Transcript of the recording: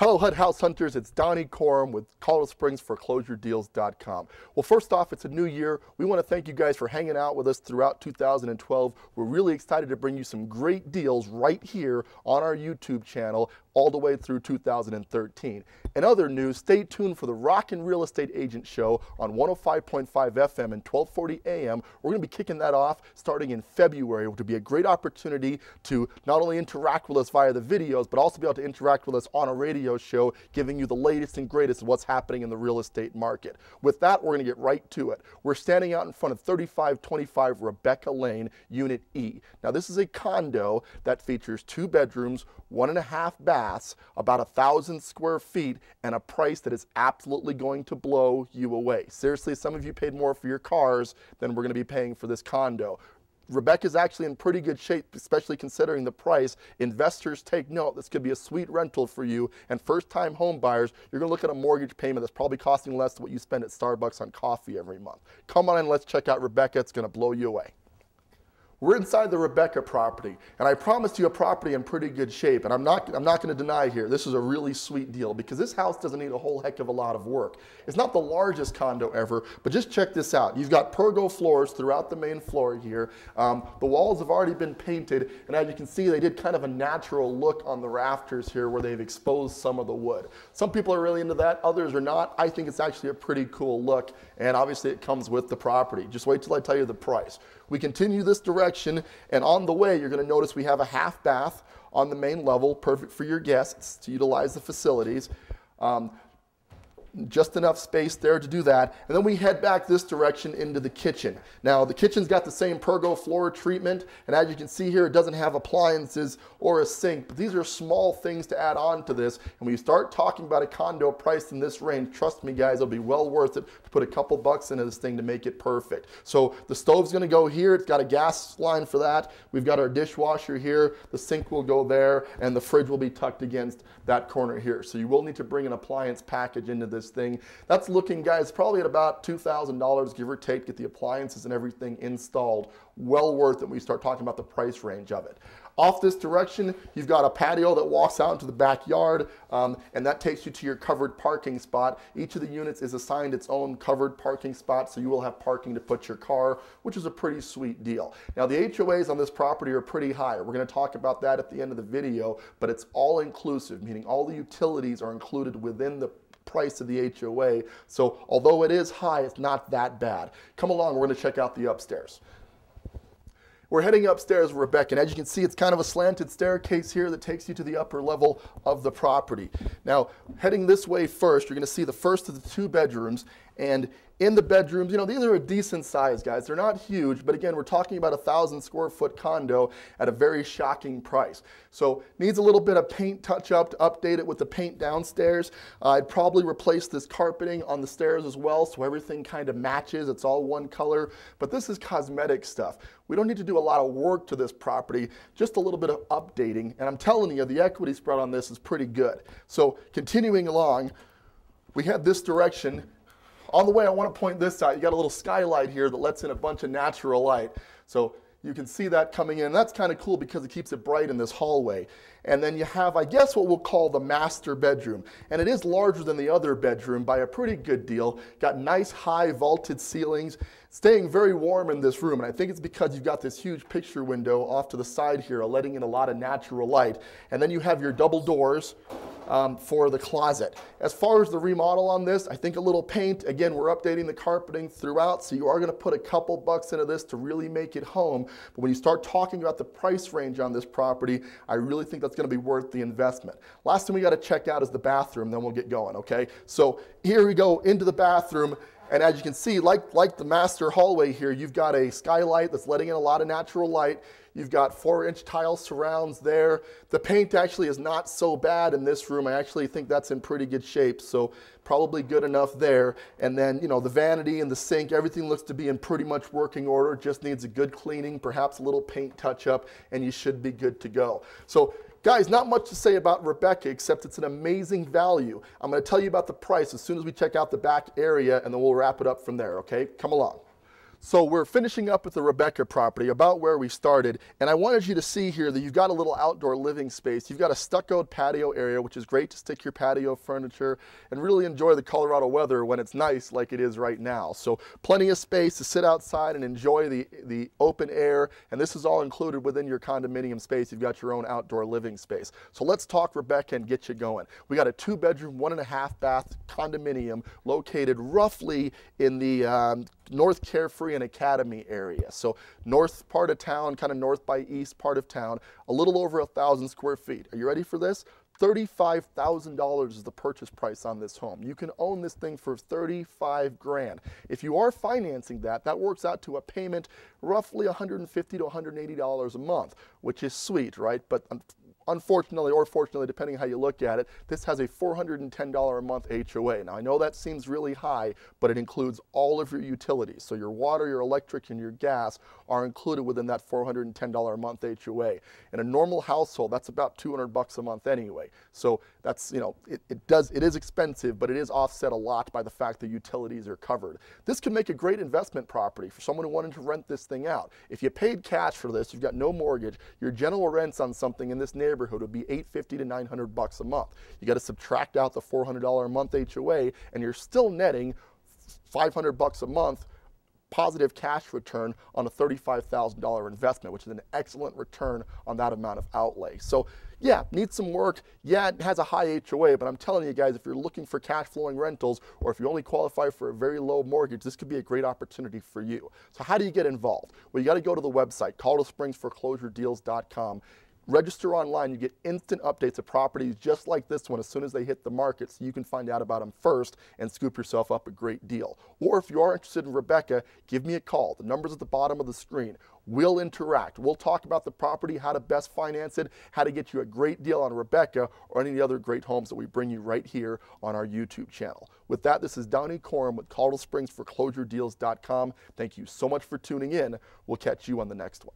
Hello, HUD House Hunters. It's Donnie Corum with Colorado Springs ForeclosureDeals.com. Well, first off, it's a new year. We want to thank you guys for hanging out with us throughout 2012. We're really excited to bring you some great deals right here on our YouTube channel all the way through 2013. In other news, stay tuned for the Rockin' Real Estate Agent Show on 105.5 FM and 1240 AM. We're going to be kicking that off starting in February, which will be a great opportunity to not only interact with us via the videos, but also be able to interact with us on a radio show, giving you the latest and greatest of what's happening in the real estate market. With that, we're going to get right to it. We're standing out in front of 3525 Rebecca Lane, Unit E. Now, this is a condo that features 2 bedrooms, 1.5 baths, about 1,000 square feet, and a price that is absolutely going to blow you away. Seriously, some of you paid more for your cars than we're going to be paying for this condo. Rebecca's actually in pretty good shape, especially considering the price. Investors take note. This could be a sweet rental for you. And first-time home buyers, you're going to look at a mortgage payment that's probably costing less than what you spend at Starbucks on coffee every month. Come on in, let's check out Rebecca. It's going to blow you away. We're inside the Rebecca property, and I promised you a property in pretty good shape, and I'm not going to deny here, this is a really sweet deal because this house doesn't need a whole heck of a lot of work. It's not the largest condo ever, but just check this out. You've got pergo floors throughout the main floor here. The walls have already been painted, and as you can see, they did kind of a natural look on the rafters here where they've exposed some of the wood. Some people are really into that, others are not. I think it's actually a pretty cool look, and obviously it comes with the property. Just wait till I tell you the price. We continue this direction, and on the way, you're going to notice we have a half bath on the main level, perfect for your guests to utilize the facilities. Just enough space there to do that. And then we head back this direction into the kitchen. Now, the kitchen's got the same pergo floor treatment, and as you can see here, it doesn't have appliances or a sink, but these are small things to add on to this. And when you start talking about a condo priced in this range, trust me, guys, it'll be well worth it to put a couple bucks into this thing to make it perfect. So the stove's gonna go here. It's got a gas line for that. We've got our dishwasher here. The sink will go there, and the fridge will be tucked against that corner here. So you will need to bring an appliance package into this thing. That's looking, guys, probably at about $2,000, give or take, get the appliances and everything installed. Well worth it when you start talking about the price range of it. Off this direction, you've got a patio that walks out into the backyard, and that takes you to your covered parking spot. Each of the units is assigned its own covered parking spot, so you will have parking to put your car, which is a pretty sweet deal. Now, the HOAs on this property are pretty high. We're going to talk about that at the end of the video, but it's all inclusive, meaning all the utilities are included within the price of the HOA. So although it is high, it's not that bad. Come along, we're going to check out the upstairs. We're heading upstairs, Rebecca, and as you can see, it's kind of a slanted staircase here that takes you to the upper level of the property. Now, heading this way first, you're going to see the first of the 2 bedrooms, and in the bedrooms, you know, these are a decent size, guys. They're not huge, but again, we're talking about a 1,000 square foot condo at a very shocking price. So needs a little bit of paint touch up to update it with the paint downstairs. I'd probably replace this carpeting on the stairs as well, so everything kind of matches. It's all one color, but this is cosmetic stuff. We don't need to do a lot of work to this property, just a little bit of updating, and I'm telling you, the equity spread on this is pretty good. So continuing along, we head this direction. On the way, I want to point this out. You got a little skylight here that lets in a bunch of natural light. So you can see that coming in. That's kind of cool because it keeps it bright in this hallway. And then you have, I guess, what we'll call the master bedroom. And it is larger than the other bedroom by a pretty good deal. Got nice high vaulted ceilings, staying very warm in this room. And I think it's because you've got this huge picture window off to the side here, letting in a lot of natural light. And then you have your double doors for the closet. As far as the remodel on this, I think a little paint. Again, we're updating the carpeting throughout, so you are going to put a couple bucks into this to really make it home. But when you start talking about the price range on this property, I really think that's going to be worth the investment. Last thing we got to check out is the bathroom, then we'll get going, okay? So here we go into the bathroom. And as you can see, like the master hallway here, you've got a skylight that's letting in a lot of natural light. You've got 4-inch tile surrounds there. The paint actually is not so bad in this room. I actually think that's in pretty good shape, so probably good enough there. And then, you know, the vanity and the sink, everything looks to be in pretty much working order. Just needs a good cleaning, perhaps a little paint touch up, and you should be good to go. So guys, not much to say about Rebecca, except it's an amazing value. I'm going to tell you about the price as soon as we check out the back area, and then we'll wrap it up from there, okay? Come along. So we're finishing up with the Rebecca property, about where we started, and I wanted you to see here that you've got a little outdoor living space. You've got a stuccoed patio area, which is great to stick your patio furniture and really enjoy the Colorado weather when it's nice like it is right now. So plenty of space to sit outside and enjoy the open air, and this is all included within your condominium space. You've got your own outdoor living space. So let's talk Rebecca and get you going. We got a 2-bedroom, 1.5 bath condominium located roughly in the North Carefree and Academy area. So north part of town, kind of north by east part of town, a little over 1,000 square feet. Are you ready for this? $35,000 is the purchase price on this home. You can own this thing for $35 grand. If you are financing that, that works out to a payment roughly $150 to $180 a month, which is sweet, right? But unfortunately, or fortunately, depending on how you look at it, this has a $410 a month HOA. Now, I know that seems really high, but it includes all of your utilities. So your water, your electric, and your gas are included within that $410 a month HOA. In a normal household, that's about $200 a month anyway. So that's, you know, it is expensive, but it is offset a lot by the fact that utilities are covered. This can make a great investment property for someone who wanted to rent this thing out. If you paid cash for this, you've got no mortgage, your general rents on something in this neighborhood would be $850 to $900 a month. You got to subtract out the $400 a month HOA, and you're still netting $500 a month positive cash return on a $35,000 investment, which is an excellent return on that amount of outlay. So yeah, needs some work. Yeah, it has a high HOA, but I'm telling you guys, if you're looking for cash flowing rentals, or if you only qualify for a very low mortgage, this could be a great opportunity for you. So how do you get involved? Well, you got to go to the website, ColoradospringsForeclosureDeals.com. Register online. You get instant updates of properties just like this one as soon as they hit the market, so you can find out about them first and scoop yourself up a great deal. Or if you are interested in Rebecca, give me a call. The number's at the bottom of the screen. We'll interact. We'll talk about the property, how to best finance it, how to get you a great deal on Rebecca or any of the other great homes that we bring you right here on our YouTube channel. With that, this is Donnie Corum with ColoradospringsForeclosureDeals.com. Thank you so much for tuning in. We'll catch you on the next one.